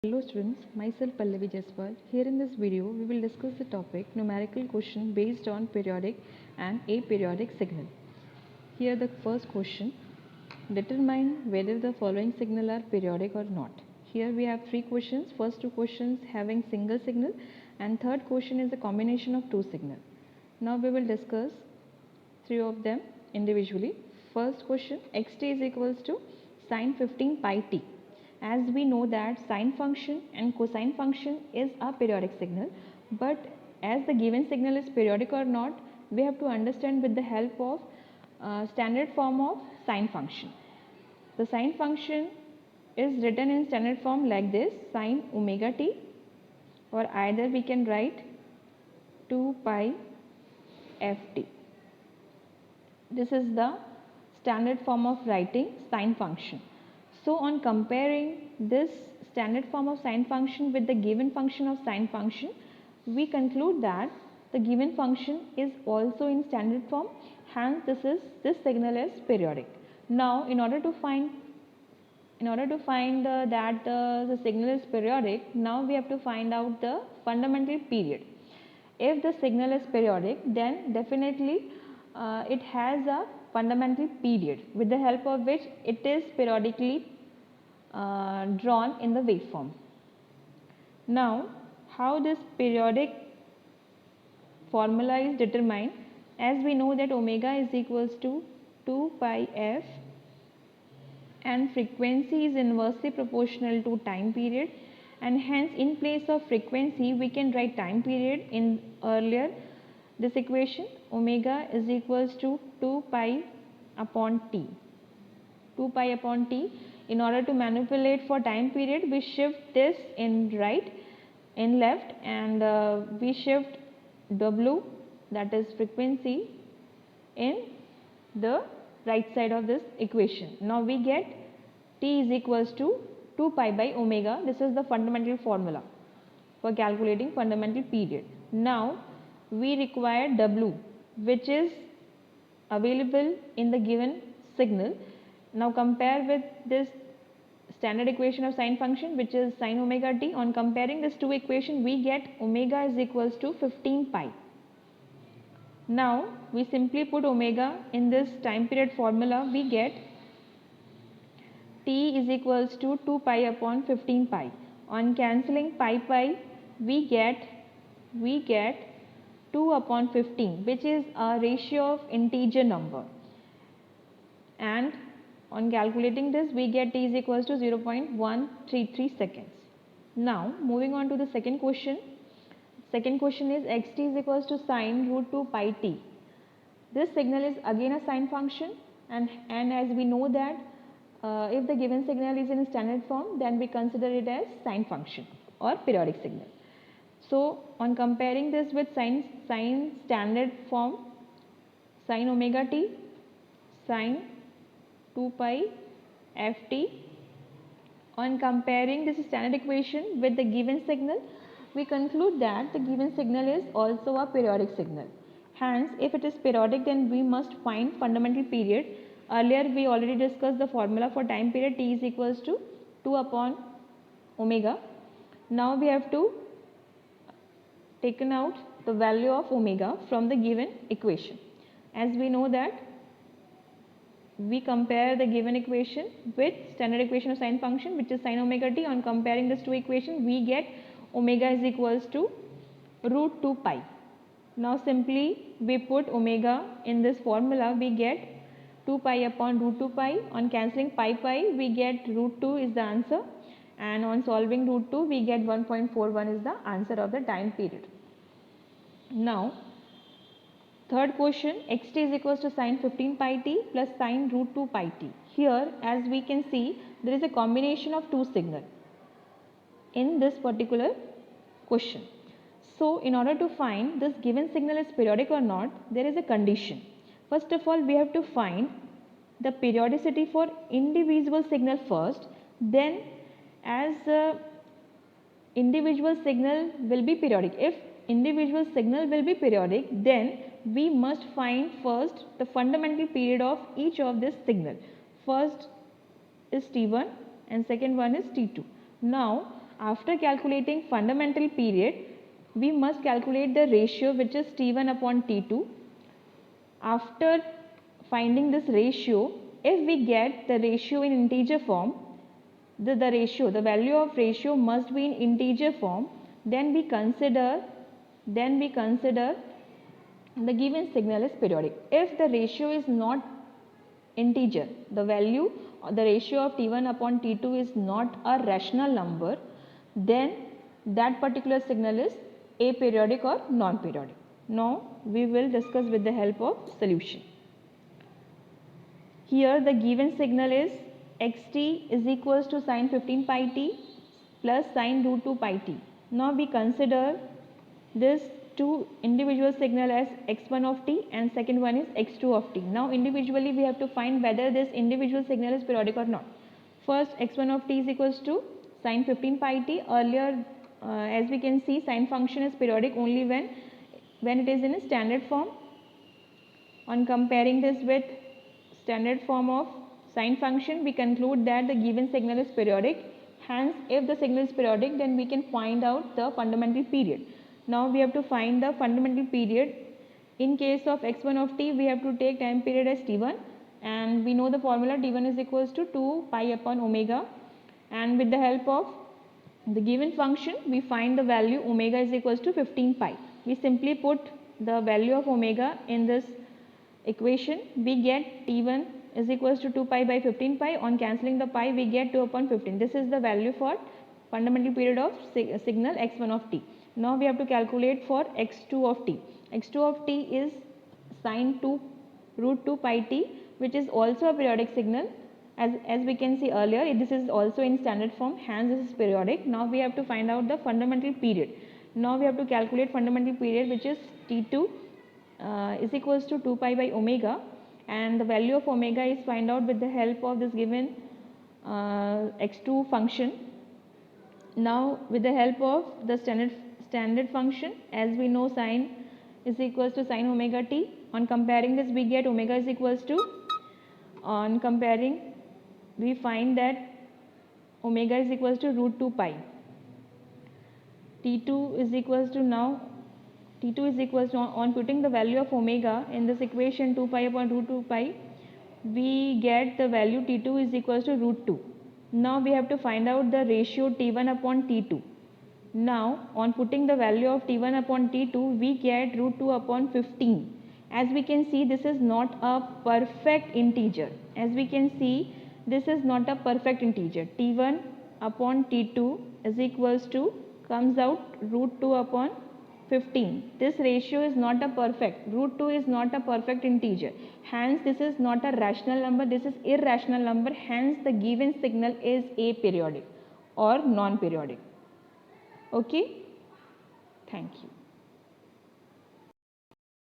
Hello students, myself Pallavi Jaspal. Here in this video, we will discuss the topic numerical question based on periodic and aperiodic signal. Here the first question, determine whether the following signal are periodic or not. Here we have three questions. First two questions having single signal and third question is a combination of two signal. Now we will discuss three of them individually. First question, xt is equals to sine 15 pi t. As we know that sine function and cosine function is a periodic signal, but as the given signal is periodic or not, we have to understand with the help of standard form of sine function. The sine function is written in standard form like this, sine omega t, or either we can write 2 pi ft. This is the standard form of writing sine function. So on comparing this standard form of sine function with the given function of sine function, we conclude that the given function is also in standard form, hence this signal is periodic. Now in order to find that the signal is periodic, now we have to find out the fundamental period. If the signal is periodic, then definitely it has a fundamental period with the help of which it is periodically drawn in the waveform. Now, how this periodic formula is determined? As we know that omega is equals to 2 pi f and frequency is inversely proportional to time period, and hence in place of frequency we can write time period in earlier this equation. Omega is equals to 2 pi upon t. 2 pi upon t. In order to manipulate for time period, we shift this in right, in left, and we shift w, that is frequency, in the right side of this equation. Now we get t is equals to 2 pi by omega. This is the fundamental formula for calculating fundamental period. Now we require w, which is available in the given signal. Now compare with this standard equation of sine function, which is sine omega t. On comparing these two equations, we get omega is equals to 15 pi. Now we simply put omega in this time period formula, we get t is equals to 2 pi upon 15 pi. On cancelling pi, we get 2 upon 15, which is a ratio of integer number, and on calculating this we get t is equals to 0.133 seconds. Now moving on to the second question. Second question is xt is equals to sine root 2 pi t. This signal is again a sine function, and as we know that if the given signal is in standard form, then we consider it as sine function or periodic signal. So on comparing this with sine standard form, sine omega t, sine 2 pi ft, on comparing this standard equation with the given signal, we conclude that the given signal is also a periodic signal. Hence, if it is periodic, then we must find fundamental period. Earlier we already discussed the formula for time period, t is equals to 2 upon omega. Now we have to taken out the value of omega from the given equation. As we know that we compare the given equation with standard equation of sine function, which is sine omega t. On comparing these two equations, we get omega is equals to root 2 pi. Now simply we put omega in this formula, we get 2 pi upon root 2 pi. On cancelling pi, we get root 2 is the answer, and on solving root 2 we get 1.41 is the answer of the time period. Now third question, xt is equals to sine 15 pi t plus sine root 2 pi t. Here as we can see, there is a combination of two signal in this particular question. So in order to find this given signal is periodic or not, there is a condition. First of all, we have to find the periodicity for individual signal first, then as individual signal will be periodic. If individual signal will be periodic, then we must find first the fundamental period of each of this signal. First is T1 and second one is T2. Now after calculating fundamental period, we must calculate the ratio which is T1 upon T2. After finding this ratio, if we get the ratio in integer form, the value of ratio must be in integer form, then we consider the given signal is periodic. If the ratio is not integer, the value or the ratio of T1 upon T2 is not a rational number, then that particular signal is aperiodic or non-periodic. Now we will discuss with the help of solution. Here the given signal is xt is equals to sine 15 pi t plus sine root 2 pi t. Now we consider this two individual signal as x1 of t and second one is x2 of t. Now individually we have to find whether this individual signal is periodic or not. First x1 of t is equals to sine 15 pi t. Earlier as we can see, sine function is periodic only when it is in a standard form. On comparing this with standard form of sine function, we conclude that the given signal is periodic. Hence, if the signal is periodic, then we can find out the fundamental period. Now we have to find the fundamental period. In case of x1 of t, we have to take time period as t1, and we know the formula t1 is equals to 2 pi upon omega, and with the help of the given function, we find the value omega is equals to 15 pi. We simply put the value of omega in this equation. We get t1 is equals to 2 pi by 15 pi. On cancelling the pi, we get 2 upon 15. This is the value for fundamental period of signal x1 of t. Now we have to calculate for x2 of t. x2 of t is sine 2 root 2 pi t, which is also a periodic signal. As we can see earlier, this is also in standard form, hence this is periodic. Now we have to find out the fundamental period. Now we have to calculate fundamental period, which is t2 is equals to 2 pi by omega, and the value of omega is find out with the help of this given x2 function. Now with the help of the standard function, as we know sine is equals to sine omega t. On comparing this, we get omega is equals to, on comparing we find that omega is equals to root 2 pi. T2 is equals to, now T2 is equals to, on putting the value of omega in this equation 2 pi upon root 2 pi, we get the value T2 is equals to root 2. Now we have to find out the ratio T1 upon T2. Now on putting the value of T1 upon T2, we get root 2 upon 15. As we can see, this is not a perfect integer. As we can see, this is not a perfect integer. T1 upon T2 is equals to, comes out root 2 upon 15. This ratio is not a perfect. Root 2 is not a perfect integer. Hence, this is not a rational number. This is irrational number. Hence, the given signal is aperiodic or non-periodic. Okay? Thank you.